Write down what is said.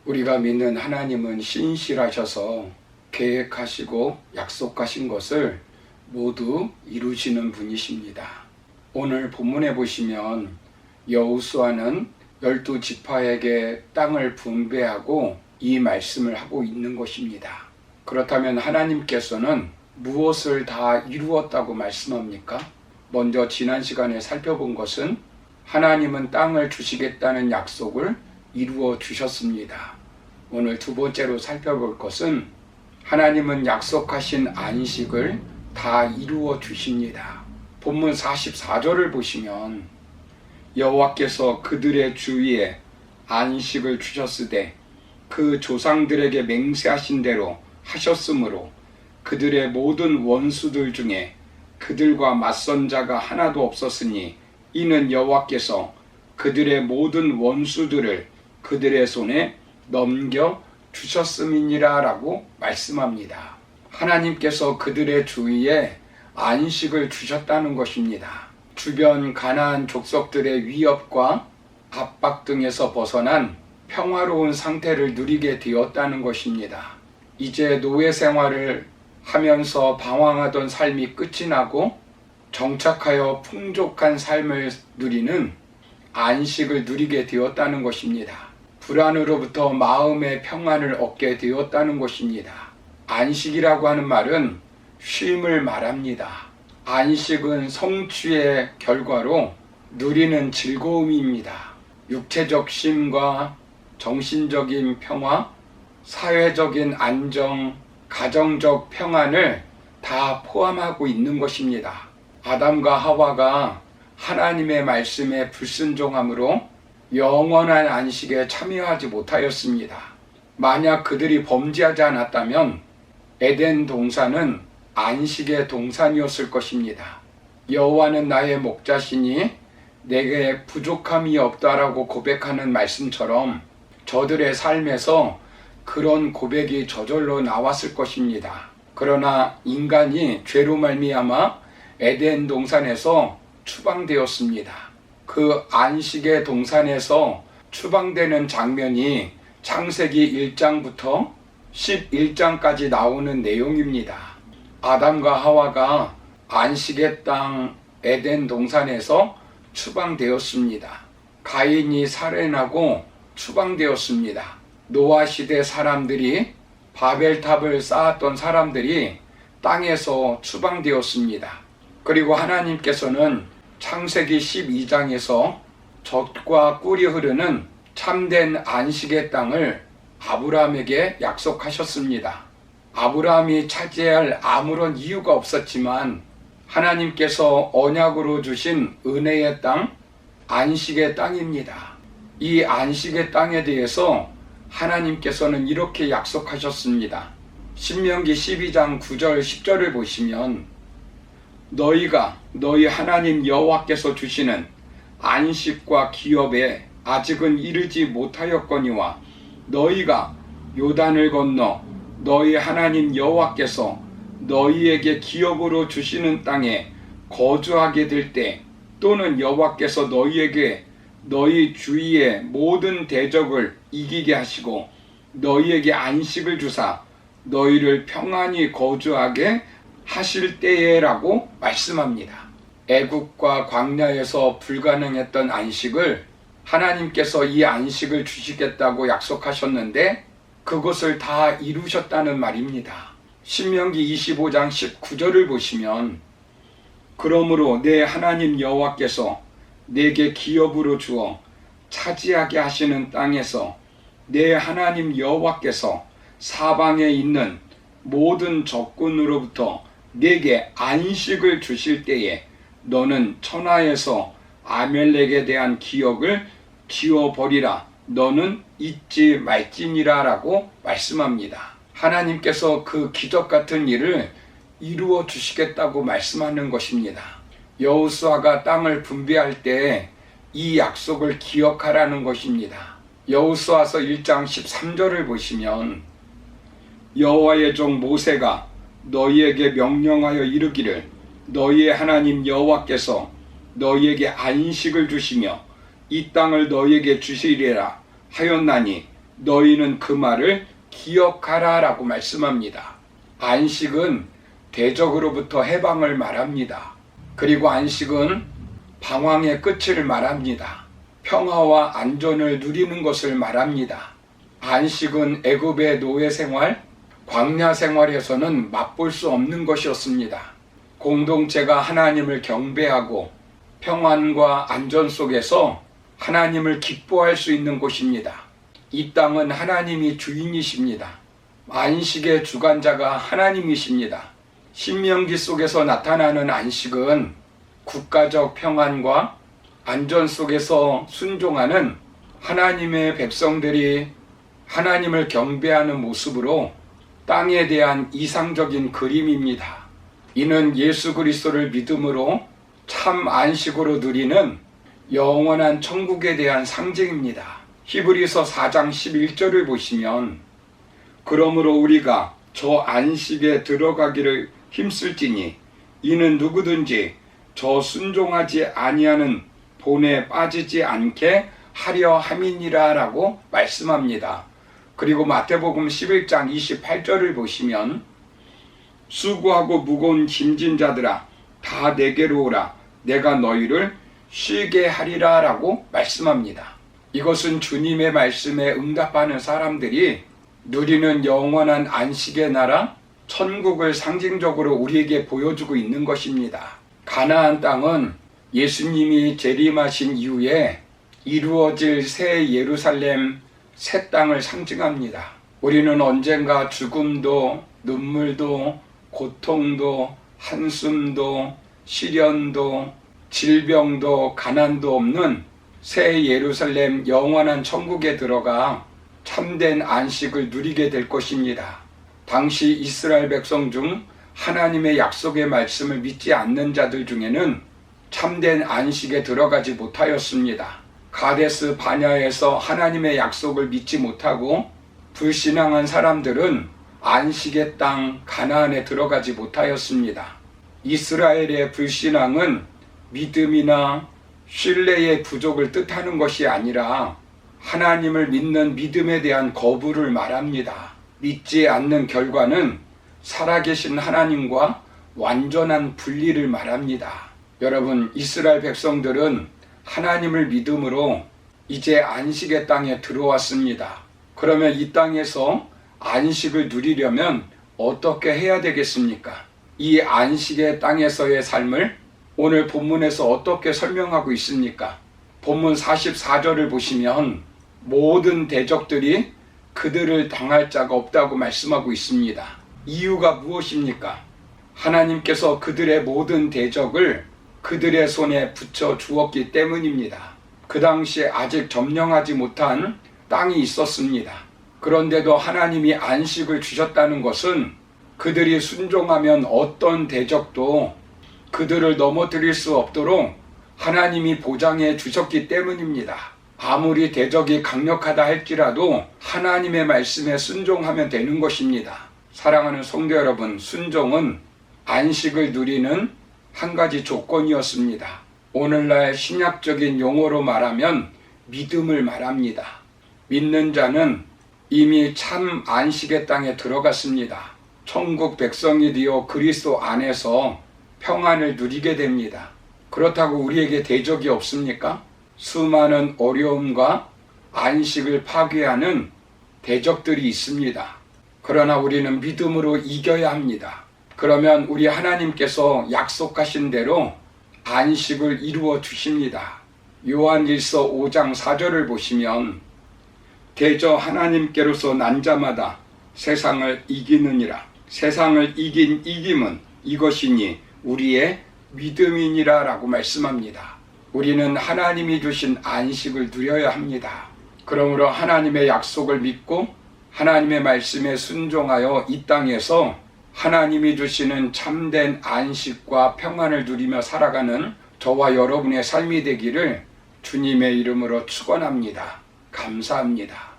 우리가 믿는 하나님은 신실하셔서 계획하시고 약속하신 것을 모두 이루시는 분이십니다. 오늘 본문에 보시면 여호수아는 12지파에게 땅을 분배하고 이 말씀을 하고 있는 것입니다. 그렇다면 하나님께서는 무엇을 다 이루었다고 말씀합니까? 먼저 지난 시간에 살펴본 것은 하나님은 땅을 주시겠다는 약속을 이루어 주셨습니다. 오늘 두 번째로 살펴볼 것은 하나님은 약속하신 안식을 다 이루어 주십니다. 본문 44절을 보시면 여호와께서 그들의 주위에 안식을 주셨으되 그 조상들에게 맹세하신 대로 하셨으므로 그들의 모든 원수들 중에 그들과 맞선 자가 하나도 없었으니 이는 여호와께서 그들의 모든 원수들을 그들의 손에 넘겨 주셨음이니라 라고 말씀합니다. 하나님께서 그들의 주위에 안식을 주셨다는 것입니다. 주변 가나안 족속들의 위협과 압박 등에서 벗어난 평화로운 상태를 누리게 되었다는 것입니다. 이제 노예 생활을 하면서 방황하던 삶이 끝이 나고 정착하여 풍족한 삶을 누리는 안식을 누리게 되었다는 것입니다. 불안으로부터 마음의 평안을 얻게 되었다는 것입니다. 안식이라고 하는 말은 쉼을 말합니다. 안식은 성취의 결과로 누리는 즐거움입니다. 육체적 쉼과 정신적인 평화, 사회적인 안정, 가정적 평안을 다 포함하고 있는 것입니다. 아담과 하와가 하나님의 말씀에 불순종함으로 영원한 안식에 참여하지 못하였습니다. 만약 그들이 범죄하지 않았다면 에덴 동산은 안식의 동산이었을 것입니다. 여호와는 나의 목자시니 내게 부족함이 없다라고 고백하는 말씀처럼 저들의 삶에서 그런 고백이 저절로 나왔을 것입니다. 그러나 인간이 죄로 말미암아 에덴 동산에서 추방되었습니다. 그 안식의 동산에서 추방되는 장면이 창세기 1장부터 11장까지 나오는 내용입니다. 아담과 하와가 안식의 땅 에덴 동산에서 추방되었습니다. 가인이 살해나고 추방되었습니다. 노아 시대 사람들이 바벨탑을 쌓았던 사람들이 땅에서 추방되었습니다. 그리고 하나님께서는 창세기 12장에서 젖과 꿀이 흐르는 참된 안식의 땅을 아브라함에게 약속하셨습니다. 아브라함이 차지할 아무런 이유가 없었지만 하나님께서 언약으로 주신 은혜의 땅, 안식의 땅입니다. 이 안식의 땅에 대해서 하나님께서는 이렇게 약속하셨습니다. 신명기 12장 9절 10절을 보시면 너희가 너희 하나님 여호와께서 주시는 안식과 기업에 아직은 이르지 못하였거니와 너희가 요단을 건너 너희 하나님 여호와께서 너희에게 기업으로 주시는 땅에 거주하게 될 때 또는 여호와께서 너희에게 너희 주위의 모든 대적을 이기게 하시고 너희에게 안식을 주사 너희를 평안히 거주하게 하실 때에라고 말씀합니다. 애국과 광야에서 불가능했던 안식을 하나님께서 이 안식을 주시겠다고 약속하셨는데 그것을 다 이루셨다는 말입니다. 신명기 25장 19절을 보시면 그러므로 내 하나님 여호와께서 내게 기업으로 주어 차지하게 하시는 땅에서 내 하나님 여호와께서 사방에 있는 모든 적군으로부터 내게 안식을 주실 때에 너는 천하에서 아멜렉에 대한 기억을 지워버리라. 너는 잊지 말지니라 라고 말씀합니다. 하나님께서 그 기적 같은 일을 이루어 주시겠다고 말씀하는 것입니다. 여호수아가 땅을 분배할 때 이 약속을 기억하라는 것입니다. 여호수아서 1장 13절을 보시면 여호와의 종 모세가 너희에게 명령하여 이르기를 너희의 하나님 여호와께서 너희에게 안식을 주시며 이 땅을 너희에게 주시리라 하였나니 너희는 그 말을 기억하라 라고 말씀합니다. 안식은 대적으로부터 해방을 말합니다. 그리고 안식은 방황의 끝을 말합니다. 평화와 안전을 누리는 것을 말합니다. 안식은 애굽의 노예 생활, 광야 생활에서는 맛볼 수 없는 것이었습니다. 공동체가 하나님을 경배하고 평안과 안전 속에서 하나님을 기뻐할 수 있는 곳입니다. 이 땅은 하나님이 주인이십니다. 안식의 주관자가 하나님이십니다. 신명기 속에서 나타나는 안식은 국가적 평안과 안전 속에서 순종하는 하나님의 백성들이 하나님을 경배하는 모습으로 땅에 대한 이상적인 그림입니다. 이는 예수 그리스도를 믿음으로 참 안식으로 누리는 영원한 천국에 대한 상징입니다. 히브리서 4장 11절을 보시면 그러므로 우리가 저 안식에 들어가기를 힘쓸지니 이는 누구든지 저 순종하지 아니하는 본에 빠지지 않게 하려 함이니라 라고 말씀합니다. 그리고 마태복음 11장 28절을 보시면 수고하고 무거운 짐진 자들아 다 내게로 오라 내가 너희를 쉬게 하리라 라고 말씀합니다. 이것은 주님의 말씀에 응답하는 사람들이 누리는 영원한 안식의 나라 천국을 상징적으로 우리에게 보여주고 있는 것입니다. 가나안 땅은 예수님이 재림하신 이후에 이루어질 새 예루살렘, 새 땅을 상징합니다. 우리는 언젠가 죽음도 눈물도 고통도 한숨도 시련도 질병도 가난도 없는 새 예루살렘 영원한 천국에 들어가 참된 안식을 누리게 될 것입니다. 당시 이스라엘 백성 중 하나님의 약속의 말씀을 믿지 않는 자들 중에는 참된 안식에 들어가지 못하였습니다. 가데스 바냐에서 하나님의 약속을 믿지 못하고 불신앙한 사람들은 안식의 땅 가나안에 들어가지 못하였습니다. 이스라엘의 불신앙은 믿음이나 신뢰의 부족을 뜻하는 것이 아니라 하나님을 믿는 믿음에 대한 거부를 말합니다. 믿지 않는 결과는 살아계신 하나님과 완전한 분리를 말합니다. 여러분, 이스라엘 백성들은 하나님을 믿음으로 이제 안식의 땅에 들어왔습니다. 그러면 이 땅에서 안식을 누리려면 어떻게 해야 되겠습니까? 이 안식의 땅에서의 삶을 오늘 본문에서 어떻게 설명하고 있습니까? 본문 44절을 보시면 모든 대적들이 그들을 당할 자가 없다고 말씀하고 있습니다. 이유가 무엇입니까? 하나님께서 그들의 모든 대적을 그들의 손에 붙여 주었기 때문입니다. 그 당시에 아직 점령하지 못한 땅이 있었습니다. 그런데도 하나님이 안식을 주셨다는 것은 그들이 순종하면 어떤 대적도 그들을 넘어뜨릴 수 없도록 하나님이 보장해 주셨기 때문입니다. 아무리 대적이 강력하다 할지라도 하나님의 말씀에 순종하면 되는 것입니다. 사랑하는 성도 여러분, 순종은 안식을 누리는 한 가지 조건이었습니다. 오늘날 신약적인 용어로 말하면 믿음을 말합니다. 믿는 자는 이미 참 안식의 땅에 들어갔습니다. 천국 백성이 되어 그리스도 안에서 평안을 누리게 됩니다. 그렇다고 우리에게 대적이 없습니까? 수많은 어려움과 안식을 파괴하는 대적들이 있습니다. 그러나 우리는 믿음으로 이겨야 합니다. 그러면 우리 하나님께서 약속하신 대로 안식을 이루어 주십니다. 요한일서 5장 4절을 보시면 대저 하나님께로서 난 자마다 세상을 이기느니라. 세상을 이긴 이김은 이것이니 우리의 믿음이니라 라고 말씀합니다. 우리는 하나님이 주신 안식을 누려야 합니다. 그러므로 하나님의 약속을 믿고 하나님의 말씀에 순종하여 이 땅에서 하나님이 주시는 참된 안식과 평안을 누리며 살아가는 저와 여러분의 삶이 되기를 주님의 이름으로 축원합니다. 감사합니다.